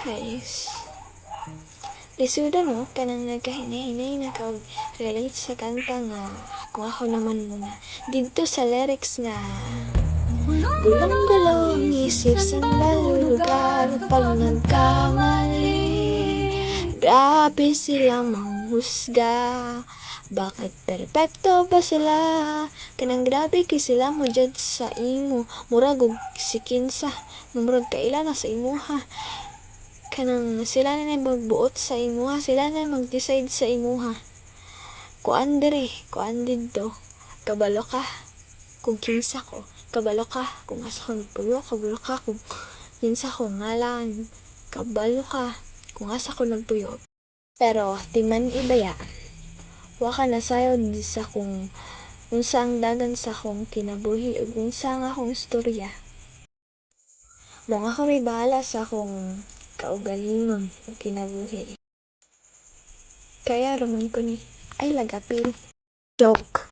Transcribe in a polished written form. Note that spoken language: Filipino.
Guys, lisuda no, kanang nagkahinay-hinay na relate sa kanta nga kung ako naman muna. Dito sa lyrics nga, gulong-gulong isip sa nalulugar pag nagkamali. Grabe sila manghusga, bakit perpekto ba sila? Kanang grabe kay sila mo judge sa imo, murag og si kinsa, murag kaila na sa imo ha. Kanang sila na magbuot sa imuha, sila na mag-decide sa imuha. Kuan dito, kabalo ka kung kinsa ko, kabalo ka kung asa ko nagpuyo, kabalo ka kung kinsa ko ngalan, kabalo ka kung asa ko nagpuyo. Pero di man ibaya, wa ka nasayod sa kung unsa ang dagan sa akong kinabuhi ug unsa nga akong istorya. Mo nga ko may bahala sa akong kaugalingon ug kinabuhi. Kaya raman ko ni ay lagapil. Joke.